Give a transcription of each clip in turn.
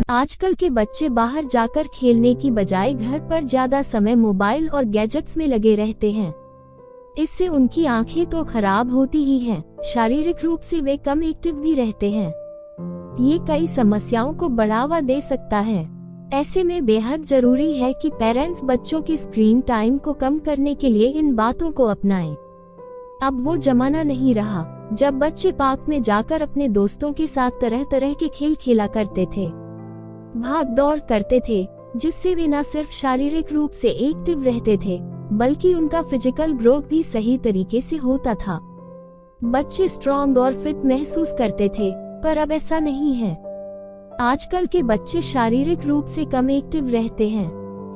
आजकल के बच्चे बाहर जाकर खेलने की बजाय घर पर ज्यादा समय मोबाइल और गैजेट्स में लगे रहते हैं। इससे उनकी आंखें तो खराब होती ही हैं, शारीरिक रूप से वे कम एक्टिव भी रहते हैं। ये कई समस्याओं को बढ़ावा दे सकता है। ऐसे में बेहद जरूरी है कि पेरेंट्स बच्चों की स्क्रीन टाइम को कम करने के लिए इन बातों को अपनाएं। अब वो जमाना नहीं रहा जब बच्चे पार्क में जाकर अपने दोस्तों के साथ तरह तरह के खेल खेला करते थे, भाग दौड़ करते थे, जिससे वे न सिर्फ शारीरिक रूप से एक्टिव रहते थे बल्कि उनका फिजिकल ग्रोथ भी सही तरीके से होता था। बच्चे स्ट्रॉन्ग और फिट महसूस करते थे, पर अब ऐसा नहीं है। आजकल के बच्चे शारीरिक रूप से कम एक्टिव रहते हैं,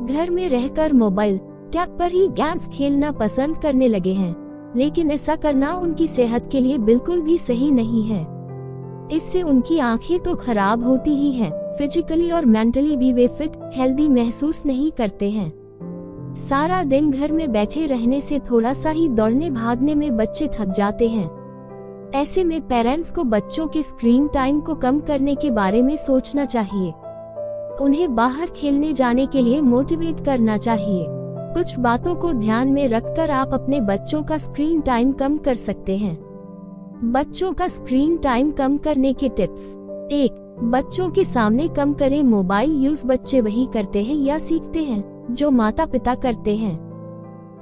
घर में रहकर मोबाइल, टैब पर ही गेम्स खेलना पसंद करने लगे हैं, लेकिन ऐसा करना उनकी सेहत के लिए बिल्कुल भी सही नहीं है। इससे उनकी आंखें तो खराब होती ही हैं, फिजिकली और मेंटली भी वे फिट, हेल्दी महसूस नहीं करते हैं। सारा दिन घर में बैठे रहने से थोड़ा सा ही दौड़ने भागने में बच्चे थक जाते हैं। ऐसे में पेरेंट्स को बच्चों के स्क्रीन टाइम को कम करने के बारे में सोचना चाहिए। उन्हें बाहर खेलने जाने के लिए मोटिवेट करना चाहिए। कुछ बातों को ध्यान में रखकर आप अपने बच्चों का स्क्रीन टाइम कम कर सकते हैं। बच्चों का स्क्रीन टाइम कम करने के टिप्स। 1. बच्चों के सामने कम करें मोबाइल यूज। बच्चे वही करते हैं या सीखते हैं जो माता पिता करते हैं।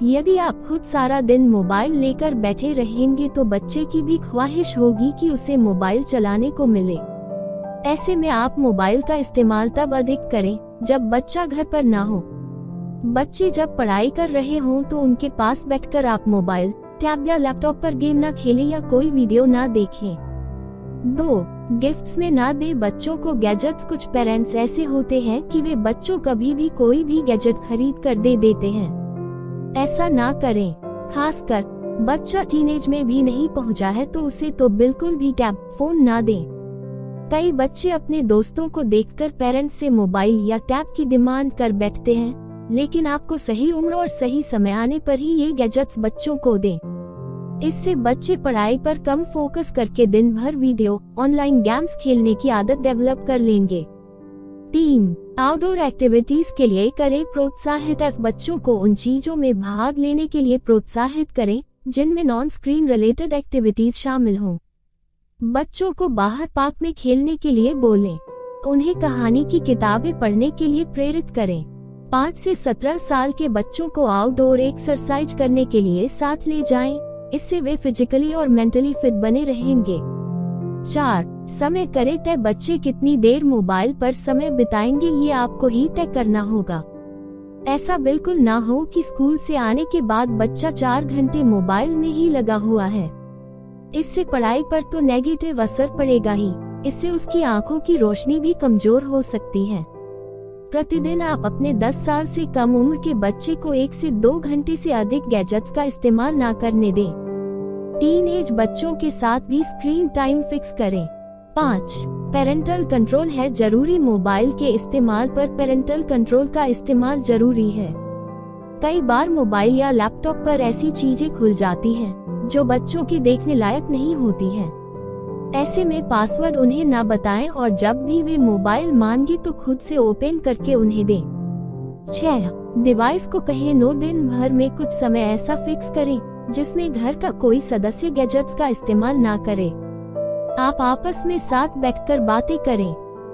यदि आप खुद सारा दिन मोबाइल लेकर बैठे रहेंगे तो बच्चे की भी ख्वाहिश होगी कि उसे मोबाइल चलाने को मिले। ऐसे में आप मोबाइल का इस्तेमाल तब अधिक करें जब बच्चा घर पर ना हो। बच्चे जब पढ़ाई कर रहे हों तो उनके पास बैठकर आप मोबाइल, टैब या लैपटॉप पर गेम ना खेलें या कोई वीडियो ना देखें। 2. गिफ्ट्स में ना दे बच्चों को गैजेट्स। कुछ पेरेंट्स ऐसे होते हैं कि वे बच्चों कभी भी कोई भी गैजेट खरीद कर दे देते हैं। ऐसा ना करें, खासकर बच्चा टीनेज में भी नहीं पहुंचा है तो उसे तो बिल्कुल भी टैब, फोन ना दें। कई बच्चे अपने दोस्तों को देखकर पेरेंट्स से मोबाइल या टैब की डिमांड कर बैठते हैं, लेकिन आपको सही उम्र और सही समय आने पर ही ये गैजेट्स बच्चों को दें। इससे बच्चे पढ़ाई पर कम फोकस करके दिन भर वीडियो, ऑनलाइन गेम्स खेलने की आदत डेवलप कर लेंगे। 3. आउटडोर एक्टिविटीज के लिए करें प्रोत्साहित। बच्चों को उन चीजों में भाग लेने के लिए प्रोत्साहित करें जिनमें नॉन स्क्रीन रिलेटेड एक्टिविटीज शामिल हों। बच्चों को बाहर पार्क में खेलने के लिए बोलें। उन्हें कहानी की किताबें पढ़ने के लिए प्रेरित करें। 5 से 17 साल के बच्चों को आउटडोर एक्सरसाइज करने के लिए साथ ले जाएं। इससे वे फिजिकली और मेंटली फिट बने रहेंगे। 4. समय करें तय। बच्चे कितनी देर मोबाइल पर समय बिताएंगे ये आपको ही तय करना होगा। ऐसा बिल्कुल ना हो कि स्कूल से आने के बाद बच्चा 4 घंटे मोबाइल में ही लगा हुआ है। इससे पढ़ाई पर तो नेगेटिव असर पड़ेगा ही, इससे उसकी आंखों की रोशनी भी कमजोर हो सकती है। प्रतिदिन आप अपने 10 साल से कम उम्र के बच्चे को 1 से 2 घंटे से अधिक गैजेट्स का इस्तेमाल ना करने दें। टीनेज बच्चों के साथ भी स्क्रीन टाइम फिक्स करें। 5. पेरेंटल कंट्रोल है जरूरी। मोबाइल के इस्तेमाल पर पेरेंटल कंट्रोल का इस्तेमाल जरूरी है। कई बार मोबाइल या लैपटॉप पर ऐसी चीजें खुल जाती हैं जो बच्चों के देखने लायक नहीं होती हैं। ऐसे में पासवर्ड उन्हें ना बताएं और जब भी वे मोबाइल मांगे तो खुद से ओपन करके उन्हें दें। 6. डिवाइस को कहें नो। दिन भर में कुछ समय ऐसा फिक्स करें जिसमें घर का कोई सदस्य गैजेट्स का इस्तेमाल ना करे। आप आपस में साथ बैठकर बातें करें।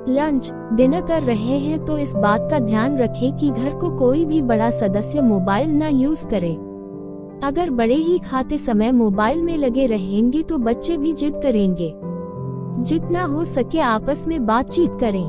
लंच, डिनर कर रहे हैं तो इस बात का ध्यान रखें कि घर को कोई भी बड़ा सदस्य मोबाइल ना यूज करे। अगर बड़े ही खाते समय मोबाइल में लगे रहेंगे तो बच्चे भी जिद करेंगे। जितना हो सके आपस में बातचीत करें।